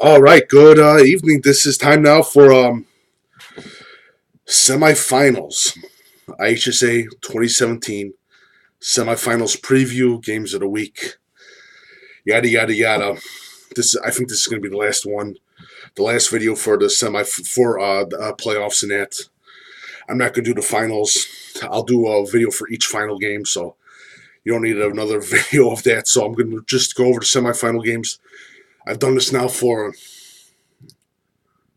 All right, good evening. This is time now for semifinals. IHSA 2017 semifinals preview, games of the week. Yada yada yada. I think this is going to be the last one, the last video for the playoffs and that. I'm not going to do the finals. I'll do a video for each final game, so you don't need another video of that. So I'm going to just go over the semifinal games. I've done this now for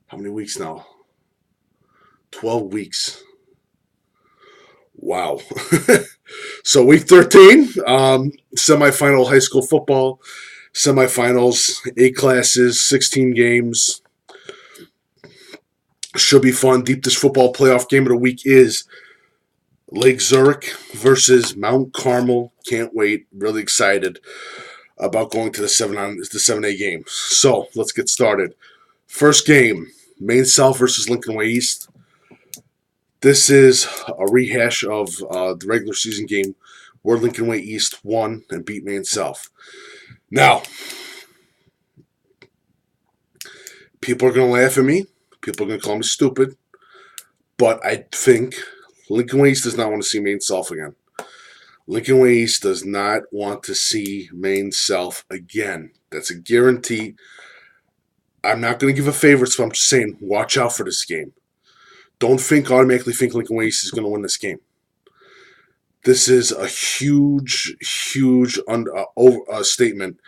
how many weeks now? 12 weeks. Wow. So week 13, semifinal high school football, semifinals, 8 classes, 16 games. Should be fun. Deep Dish football playoff game of the week is Lake Zurich versus Mount Carmel. Can't wait. Really excited about going to the 7A game. So let's get started. First game, Maine South versus Lincoln Way East. This is a rehash of the regular season game where Lincoln Way East won and beat Maine South. Now, people are going to laugh at me. People are going to call me stupid. But I think Lincoln Way East does not want to see Maine South again. Lincoln Way East does not want to see Maine South again. That's a guarantee. I'm not going to give a favorite, so I'm just saying, watch out for this game. Don't automatically think Lincoln Way East is going to win this game. This is a huge statement.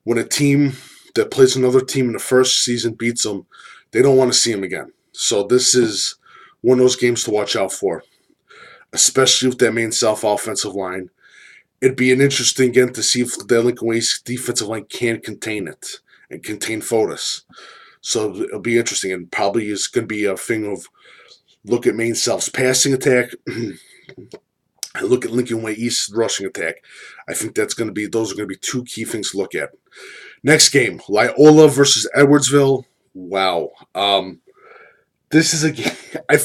When a team that plays another team in the first season beats them, they don't want to see them again. So this is one of those games to watch out for, especially with that Maine South offensive line. It'd be an interesting game to see if the Lincoln Way East defensive line can contain it and contain Fotis. So it'll be interesting, and probably is going to be a thing of look at Maine South's passing attack and look at Lincoln Way East's rushing attack. I think those are going to be two key things to look at. Next game, Loyola versus Edwardsville. Wow. This is a game. I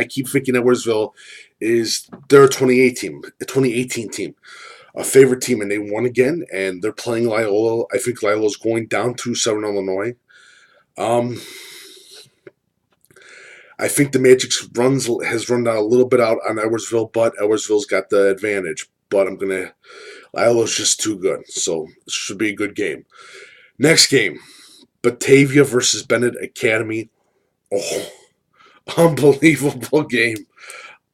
keep thinking Edwardsville is their 2018 team, a favorite team, and they won again, and they're playing Loyola. I think Loyola's going down to Southern Illinois. I think the Magic's has run down a little bit out on Edwardsville, but Edwardsville's got the advantage. But Loyola's just too good, so it should be a good game. Next game, Batavia versus Bennett Academy. Oh, unbelievable game.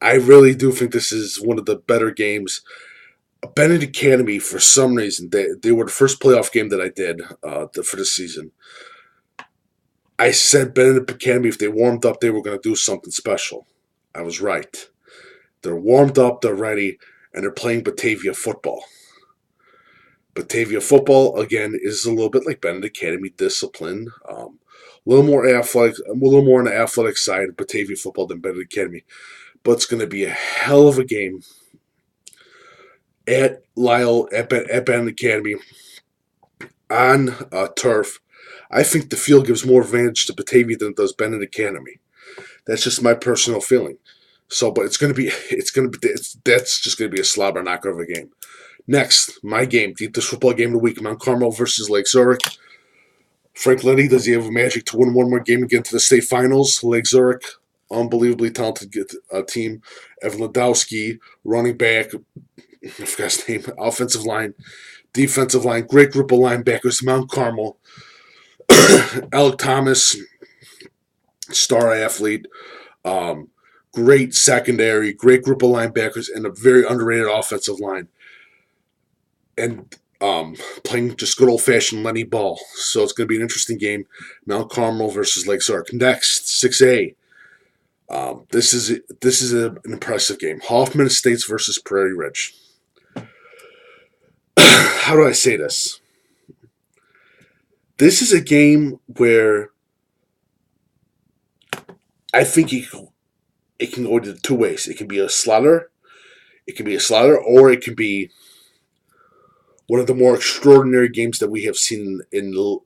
I really do think this is one of the better games. Bennett Academy, for some reason, they were the first playoff game that I did for this season. I said Bennett Academy, if they warmed up, they were going to do something special. I was right. They're warmed up, they're ready, and they're playing Batavia football. Batavia football, again, is a little bit like Bennett Academy, discipline. A little more athletic, a little more on the athletic side of Batavia football than Bennett Academy. But it's going to be a hell of a game at Bennett Academy on turf. I think the field gives more advantage to Batavia than it does Bennett Academy. That's just my personal feeling. So, but that's just going to be a slobber knocker of a game. Next, my game, the football game of the week, Mount Carmel versus Lake Zurich. Frank Lenny, does he have a magic to win one more game and get into the state finals? Lake Zurich, unbelievably talented team. Evan Ladowski, running back, I forgot his name, offensive line, defensive line, great group of linebackers. Mount Carmel, Alec Thomas, star athlete, great secondary, great group of linebackers, and a very underrated offensive line. And playing just good old-fashioned Lenny ball. So it's going to be an interesting game. Mount Carmel versus Lake Zurich. Next, 6A. This is an impressive game. Hoffman Estates versus Prairie Ridge. How do I say this? This is a game where I think it can go two ways. It can be a slaughter. Or it can be one of the more extraordinary games that we have seen in the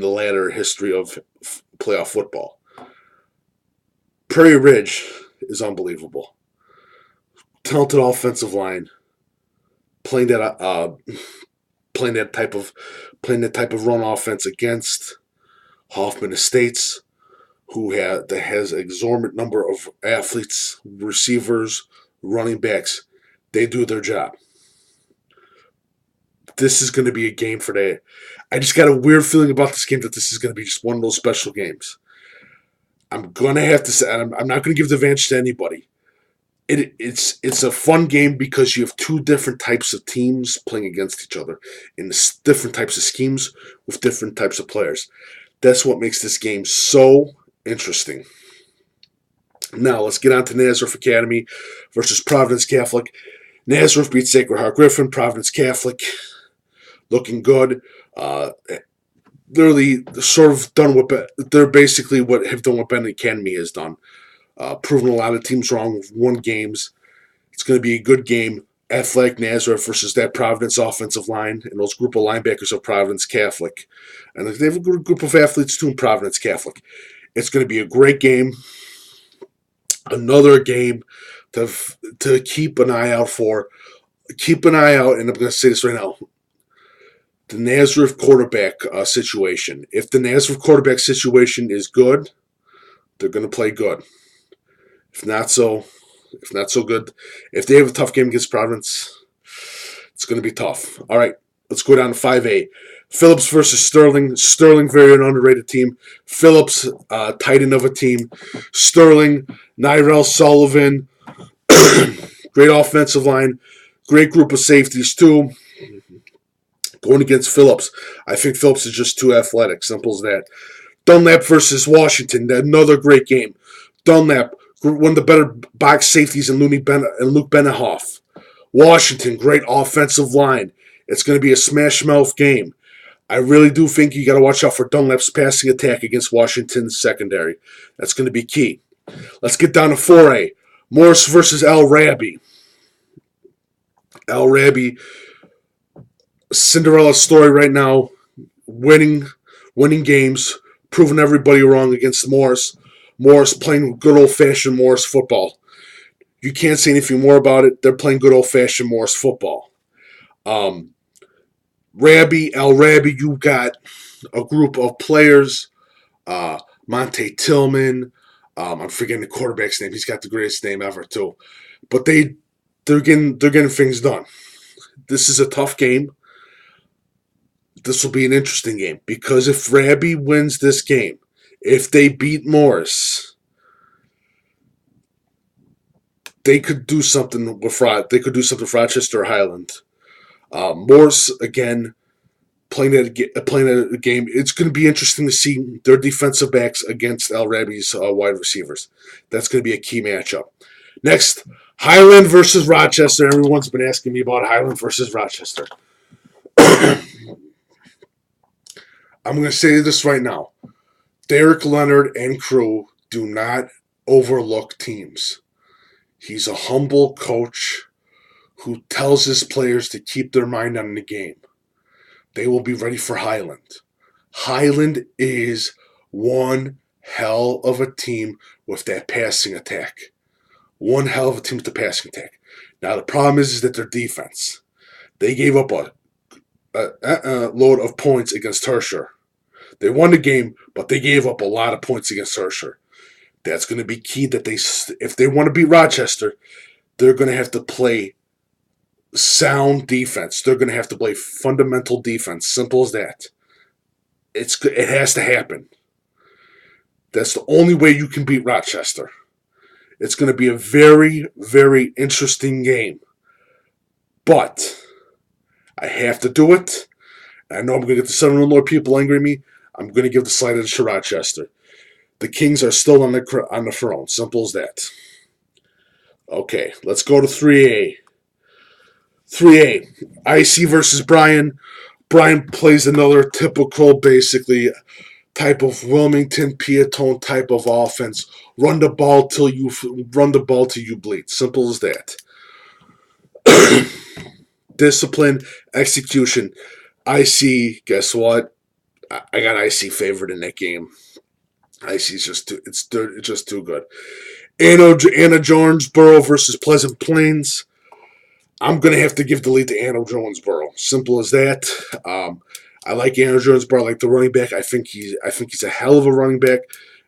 latter history of playoff football. Prairie Ridge is unbelievable. Talented offensive line, playing that type of run offense against Hoffman Estates, that has an exorbitant number of athletes, receivers, running backs. They do their job. This is going to be a game for that. I just got a weird feeling about this game that this is going to be just one of those special games. I'm going to have to say, I'm not going to give the advantage to anybody. It's a fun game because you have two different types of teams playing against each other in different types of schemes with different types of players. That's what makes this game so interesting. Now, let's get on to Nazareth Academy versus Providence Catholic. Nazareth beats Sacred Heart Griffin. Providence Catholic looking good. They're sort of done what they're basically what have done what Bennett Academy has done. Proven a lot of teams wrong with won games. It's going to be a good game. Athletic Nazareth versus that Providence offensive line and those group of linebackers of Providence Catholic. And they have a good group of athletes too in Providence Catholic. It's going to be a great game. Another game to keep an eye out for. Keep an eye out, and I'm going to say this right now. The Nazareth quarterback situation. If the Nazareth quarterback situation is good, they're going to play good. If not so good. If they have a tough game against Providence, it's going to be tough. All right, let's go down to 5A. Phillips versus Sterling. Sterling, very underrated team. Phillips, tight end of a team. Sterling, Nyrell Sullivan, great offensive line, great group of safeties too. Going against Phillips, I think Phillips is just too athletic. Simple as that. Dunlap versus Washington, another great game. Dunlap, one of the better box safeties in Luke Benehoff. Washington, great offensive line. It's going to be a smash-mouth game. I really do think you got to watch out for Dunlap's passing attack against Washington's secondary. That's going to be key. Let's get down to 4A. Morris versus El Rabi. El Rabi, Cinderella story right now, winning games, proving everybody wrong against Morris. Morris playing good old-fashioned Morris football. You can't say anything more about it. They're playing good old-fashioned Morris football. El Rabi, you got a group of players. Monte Tillman. I'm forgetting the quarterback's name. He's got the greatest name ever too. But they're getting things done. This is a tough game. This will be an interesting game because if Rabi wins this game, if they beat Morris, they could do something with Rochester or Highland. Morris again playing at a game. It's going to be interesting to see their defensive backs against El Rabi's wide receivers. That's going to be a key matchup. Next, Highland versus Rochester. Everyone's been asking me about Highland versus Rochester. I'm going to say this right now. Derek Leonard and crew do not overlook teams. He's a humble coach who tells his players to keep their mind on the game. They will be ready for Highland. Highland is one hell of a team with that passing attack. One hell of a team with the passing attack. Now, the problem is that their defense. They gave up a load of points against Tertiary. They won the game, but they gave up a lot of points against Tertiary. That's going to be key that if they want to beat Rochester, they're going to have to play sound defense. They're going to have to play fundamental defense. Simple as that. It has to happen. That's the only way you can beat Rochester. It's going to be a very, very interesting game. But I have to do it. I know I'm going to get the Southern Illinois people angry at me. I'm going to give the slight edge to Rochester. The Kings are still on the throne. Simple as that. Okay, let's go to 3A. 3A, IC versus Bryan. Bryan plays another typical, basically, type of Wilmington Piatone type of offense. Run the ball till you bleed. Simple as that. Discipline, execution. IC, guess what? I got IC favored in that game. IC's just too good. Anna Jonesboro versus Pleasant Plains. I'm going to have to give the lead to Anna Jonesboro. Simple as that. I like Andrew Jonesboro. I like the running back. I think he's a hell of a running back.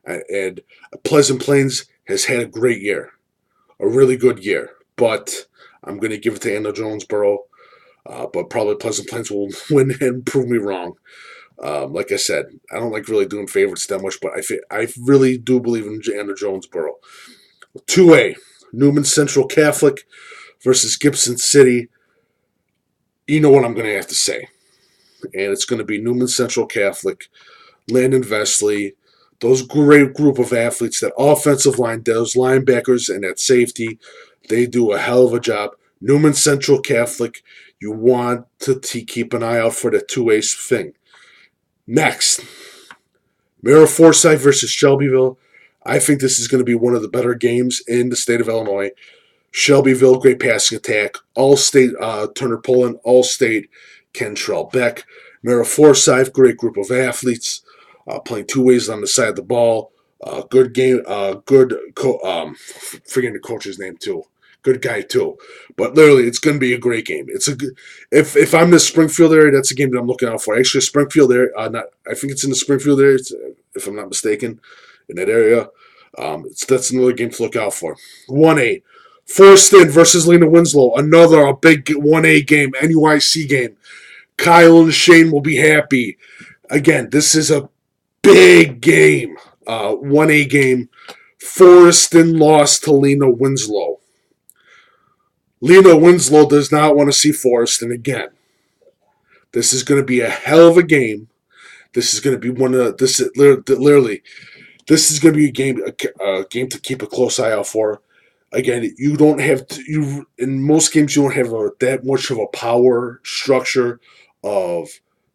And Pleasant Plains has had a great year, a really good year. But I'm going to give it to Andrew Jonesboro. But probably Pleasant Plains will win and prove me wrong. Like I said, I don't like really doing favorites that much, but I really do believe in Andrew Jonesboro. 2A, Newman Central Catholic versus Gibson City. You know what I'm going to have to say. And it's going to be Newman Central Catholic, Landon Vestley, those great group of athletes, that offensive line, those linebackers, and that safety, they do a hell of a job. Newman Central Catholic, you want to keep an eye out for the 2A thing. Next, Mira Forsyth versus Shelbyville. I think this is going to be one of the better games in the state of Illinois. Shelbyville, great passing attack. All-State Turner Poland, All-State Kentrell Beck. Mira Forsyth, great group of athletes, playing two ways on the side of the ball. Good game, forgetting the coach's name too. Good guy too. But literally, it's going to be a great game. It's a good, if I'm in the Springfield area, that's a game that I'm looking out for. Actually, Springfield area, I think it's in the Springfield area, if I'm not mistaken, in that area. That's another game to look out for. 1A, Forston versus Lena Winslow. Another big 1A game, NUIC game. Kyle and Shane will be happy. Again, this is a big game. 1A game. Forston lost to Lena Winslow. Lena Winslow does not want to see Forston again. This is going to be a hell of a game. This is going to be this is going to be a game to keep a close eye out for. Again, you don't have in most games you don't have that much of a power structure of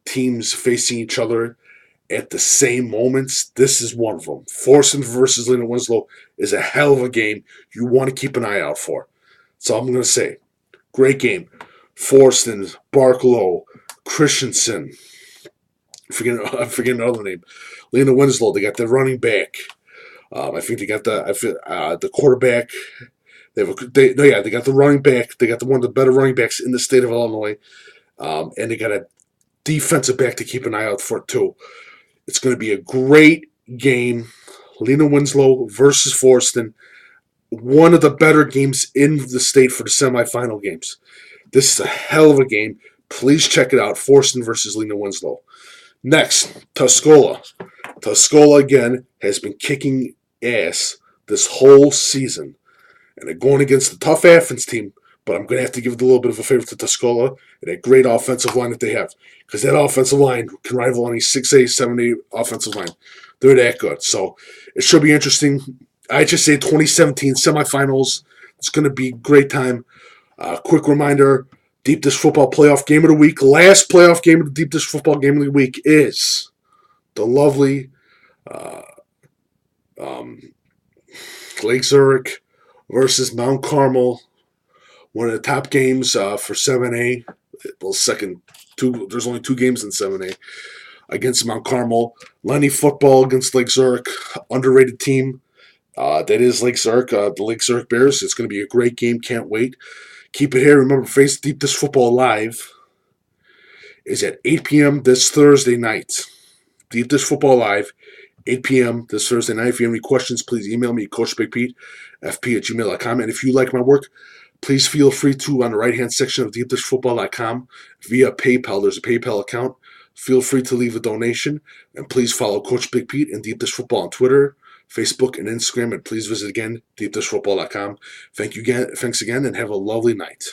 teams facing each other at the same moments. This is one of them. Forston versus Lena Winslow is a hell of a game you want to keep an eye out for. That's all I'm going to say. Great game. Forston, Barklow, Christensen. I'm forgetting another name. Lena Winslow. They got the running back. I think they got the quarterback. They got the running back. They got one of the better running backs in the state of Illinois, and they got a defensive back to keep an eye out for too. It's going to be a great game. Lena Winslow versus Forston. One of the better games in the state for the semifinal games. This is a hell of a game. Please check it out. Forston versus Lena Winslow. Next, Tuscola. Tuscola, again, has been kicking ass this whole season. And they're going against the tough Athens team, but I'm going to have to give it a little bit of a favor to Tuscola and that great offensive line that they have. Because that offensive line can rival any 6A, 7A offensive line. They're that good. So it should be interesting. IHSA 2017 semifinals. It's going to be a great time. Quick reminder, Deep Dish Football Playoff Game of the Week. Last playoff game of the Deep Dish Football Game of the Week is the lovely Lake Zurich versus Mount Carmel. One of the top games for 7A. Well, there's only two games in 7A against Mount Carmel. Lenny football against Lake Zurich. Underrated team. That is Lake Zurich, the Lake Zurich Bears. It's going to be a great game. Can't wait. Keep it here. Remember, Face Deep Dish Football Live is at 8 p.m. this Thursday night. Deep Dish Football Live, 8 p.m. this Thursday night. If you have any questions, please email me, CoachBigPete@fp@gmail.com. And if you like my work, please feel free to, on the right-hand section of DeepDishFootball.com, via PayPal, there's a PayPal account. Feel free to leave a donation. And please follow Coach Big Pete and Deep Dish Football on Twitter, Facebook, and Instagram. And please visit again, DeepDishFootball.com. Thanks again, and have a lovely night.